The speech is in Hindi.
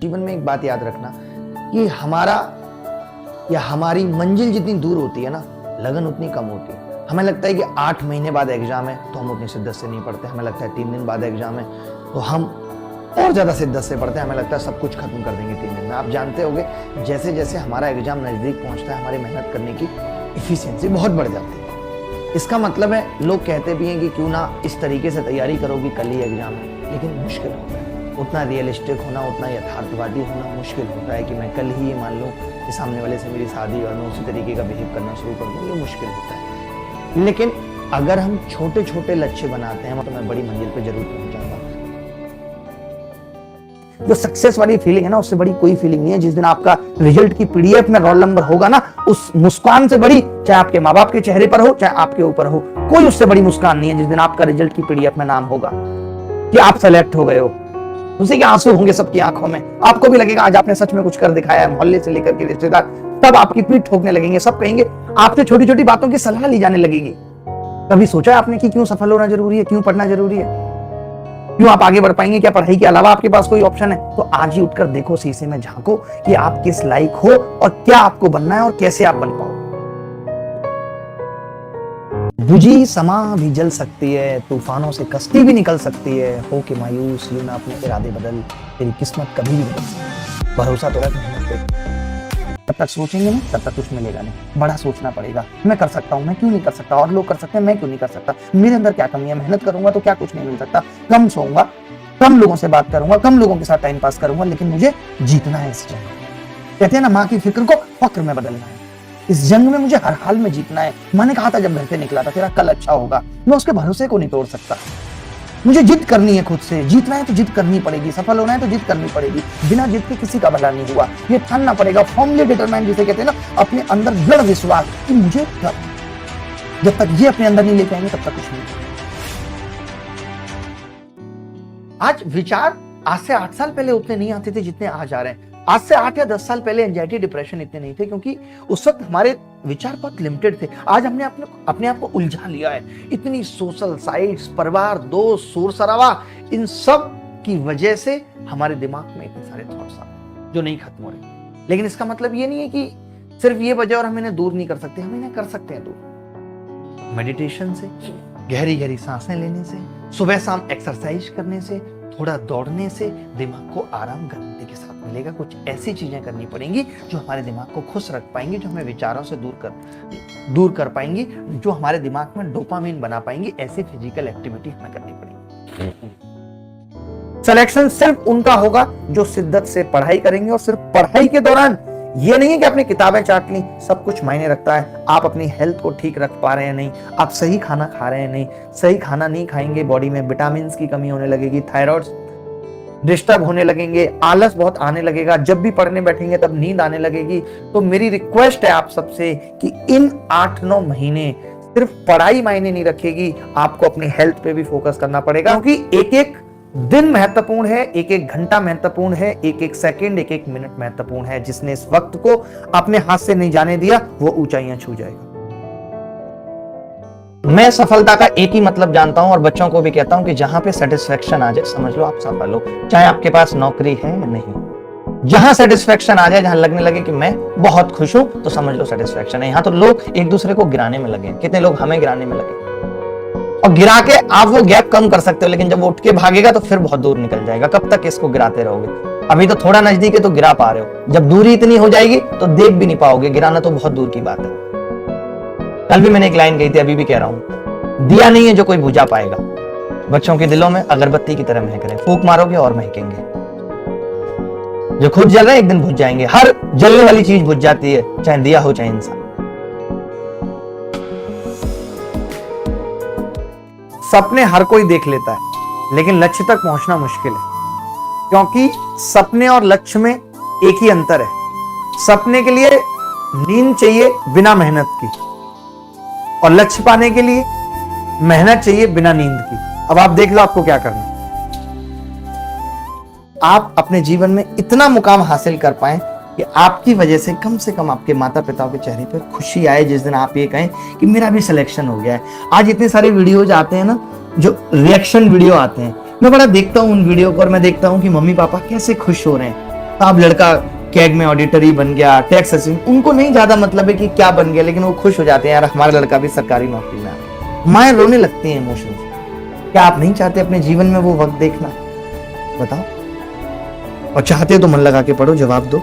जीवन में एक बात याद रखना कि हमारा या हमारी मंजिल जितनी दूर होती है ना, लगन उतनी कम होती है। हमें लगता है कि 8 महीने बाद एग्जाम है तो हम उतनी शिद्दत से नहीं पढ़ते। हमें लगता है 3 दिन बाद एग्जाम है तो हम और ज्यादा शिद्दत से पढ़ते हैं। हमें लगता है सब कुछ खत्म कर देंगे 3 दिन में। आप जानते होंगे जैसे जैसे हमारा एग्जाम नजदीक पहुंचता है हमारी मेहनत करने की इफिशियंसी बहुत बढ़ जाती है। इसका मतलब है लोग कहते भी हैं कि क्यों ना इस तरीके से तैयारी करो कि कल ही एग्जाम है, लेकिन मुश्किल होता है। उतना रियलिस्टिक होना, उतना यथार्थवादी होना मुश्किल होता है कि मैं कल ही ये मान लूँ कि सामने वाले से मेरी शादी और मैं उसी तरीके का बिहेव करना शुरू कर दूँ, ये मुश्किल होता है। लेकिन अगर हम छोटे छोटे लक्ष्य बनाते हैं तो मैं बड़ी मंजिल पे जरूर पहुंच जाऊंगा। जो सक्सेस वाली फीलिंग है ना, उससे बड़ी कोई फीलिंग नहीं है। जिस दिन आपका रिजल्ट की पीडीएफ में रोल नंबर होगा ना, उस मुस्कान से बड़ी, चाहे आपके माँ बाप के चेहरे पर हो चाहे आपके ऊपर हो, कोई उससे बड़ी मुस्कान नहीं है जिस दिन आपका रिजल्ट की पीडीएफ में नाम होगा कि आप सेलेक्ट हो गए हो। उसी के आंसू होंगे सबकी आंखों में। आपको भी लगेगा आज आपने सच में कुछ कर दिखाया है। मोहल्ले से लेकर के रिश्तेदार तब आपकी पीठ ठोकने लगेंगे। सब कहेंगे, आपसे छोटी छोटी बातों की सलाह ली जाने लगेगी। कभी सोचा आपने कि क्यों सफल होना जरूरी है, क्यों पढ़ना जरूरी है, क्यों आप आगे बढ़ पाएंगे, क्या पढ़ाई के अलावा आपके पास कोई ऑप्शन है? तो आज ही उठकर देखो, शीशे में झांको कि आप किस लायक हो और क्या आपको बनना है और कैसे आप बन पाओ। बुझी समा भी जल सकती है, तूफानों से कश्ती भी निकल सकती है। हो के मायूस यूं ना अपने इरादे बदल, तेरी किस्मत कभी भी बदल सकती है। भरोसा तो रख मेहनत पे। तब तक सोचेंगे नहीं तब तक कुछ मिलेगा नहीं। बड़ा सोचना पड़ेगा। मैं कर सकता हूँ, मैं क्यों नहीं कर सकता, और लोग कर सकते हैं मैं क्यों नहीं कर सकता, मेरे अंदर क्या कमी है, मेहनत करूंगा तो क्या कुछ नहीं मिल सकता। कम सोऊंगा, कम लोगों से बात करूंगा, कम लोगों के साथ टाइम पास करूंगा, लेकिन मुझे जीतना है इस जंग। कहते हैं ना, माँ की फिक्र को फक्र में बदलना है। इस जंग में मुझे हर हाल में जीतना है। माँ ने कहा था जब घर से निकला था, तेरा कल अच्छा होगा। मैं उसके भरोसे को नहीं तोड़ सकता। मुझे जिद करनी है खुद से। जीतना है तो जिद करनी पड़ेगी, सफल होना है तो जिद करनी पड़ेगी। बिना जिद के किसी का भला नहीं हुआ, ये ठानना पड़ेगा। फॉर्मली डिटरमाइंड जिसे कहते हैं ना, अपने अंदर दृढ़ विश्वास कि मुझे कर। जब तक ये अपने अंदर नहीं लेके आएंगे तब तक कुछ नहीं। आज विचार आज से 8 साल पहले उतने नहीं आते थे जितने आज आ रहे हैं। आज से 8 या 10 साल पहले एंजाइटी डिप्रेशन इतने नहीं थे, क्योंकि उस वक्त हमारे विचार बहुत लिमिटेड थे। आज हमने अपने आप को उलझा लिया है। इतनी सोशल साइट्स, परिवार, दोस्त, शोर शराबा, इन सब की वजह से हमारे दिमाग में इतने सारे थॉट्स आ रहे जो नहीं खत्म हो रहे। लेकिन इसका मतलब ये नहीं है कि सिर्फ ये वजह और हम इन्हें दूर नहीं कर सकते। हम इन्हें कर सकते हैं दूर। मेडिटेशन से, गहरी गहरी सांसें लेने से, सुबह शाम एक्सरसाइज करने से, थोड़ा दौड़ने से दिमाग को आराम गारंटी के साथ मिलेगा। कुछ ऐसी चीजें करनी पड़ेंगी जो हमारे दिमाग को खुश रख पाएंगी, जो हमें विचारों से दूर कर पाएंगी, जो हमारे दिमाग में डोपामिन बना पाएंगी। ऐसी फिजिकल एक्टिविटी हमें करनी पड़ेगी। सिलेक्शन सिर्फ उनका होगा जो शिद्दत से पढ़ाई करेंगे, और सिर्फ पढ़ाई के दौरान। ये नहीं है कि आपने किताबें चाट ली, सब कुछ मायने रखता है। आप अपनी हेल्थ को ठीक रख पा रहे हैं नहीं, आप सही खाना खा रहे हैं नहीं, सही खाना नहीं खाएंगे, बॉडी में विटामिन की कमी होने लगेगी, थायराइड डिस्टर्ब होने लगेंगे, आलस बहुत आने लगेगा, जब भी पढ़ने बैठेंगे तब नींद आने लगेगी। तो मेरी रिक्वेस्ट है आप सबसे कि इन 8-9 महीने सिर्फ पढ़ाई मायने नहीं रखेगी, आपको अपनी हेल्थ पे भी फोकस करना पड़ेगा। क्योंकि एक एक दिन महत्वपूर्ण है, एक एक घंटा महत्वपूर्ण है, एक एक सेकंड, एक एक मिनट महत्वपूर्ण है। जिसने इस वक्त को अपने हाथ से नहीं जाने दिया वो ऊंचाइयां छू जाएगा। मैं सफलता का एक ही मतलब जानता हूं और बच्चों को भी कहता हूं कि जहां पे सेटिस्फेक्शन आ जाए समझ लो आप सफल हो। चाहे आपके पास नौकरी है या नहीं, जहां सेटिस्फेक्शन आ जाए, जहां लगने लगे कि मैं बहुत खुश हूं, तो समझ लो सेटिस्फेक्शन है। यहां तो लोग एक दूसरे को गिराने में लगे। कितने लोग हमें गिराने में लगे, और गिरा के आप वो गैप कम कर सकते हो, लेकिन जब वो उठ के भागेगा तो फिर बहुत दूर निकल जाएगा। कब तक इसको गिराते रहोगे? अभी तो थोड़ा नजदीक है तो गिरा पा रहे हो, जब दूरी इतनी हो जाएगी तो देख भी नहीं पाओगे। गिराना तो बहुत दूर की बात है। कल भी मैंने एक लाइन कही थी, अभी भी कह रहा हूं, दिया नहीं है जो कोई बुझा पाएगा। बच्चों के दिलों में अगरबत्ती की तरह महक रहे, फूंक मारोगे और महकेंगे। जो खुद जल रहे एक दिन बुझ जाएंगे। हर जलने वाली चीज बुझ जाती है, चाहे दिया हो चाहे इंसान। सपने हर कोई देख लेता है, लेकिन लक्ष्य तक पहुंचना मुश्किल है, क्योंकि सपने और लक्ष्य में एक ही अंतर है। सपने के लिए नींद चाहिए बिना मेहनत की, और लक्ष्य पाने के लिए मेहनत चाहिए बिना नींद की। अब आप देख लो आपको क्या करना है। आप अपने जीवन में इतना मुकाम हासिल कर पाए कि आपकी वजह से कम आपके माता पिताओं के चेहरे पर खुशी आए, जिस दिन आप ये कहें कि मेरा भी सिलेक्शन हो गया है। आज इतने सारे वीडियोज आते हैं ना, जो रिएक्शन वीडियो आते हैं, मैं बड़ा देखता हूँ उन वीडियो को, और मैं देखता हूँ कि मम्मी पापा कैसे खुश हो रहे हैं। अब लड़का कैग में ऑडिटर ही बन गया, टैक्स असिस्टेंट, उनको नहीं ज्यादा मतलब है कि क्या बन गया, लेकिन वो खुश हो जाते हैं यार हमारा लड़का भी सरकारी नौकरी में आ गया। माएं रोने लगती हैं इमोशंस। क्या आप नहीं चाहते अपने जीवन में वो वक्त देखना? बताओ। और चाहते हो तो मन लगा के पढ़ो, जवाब दो।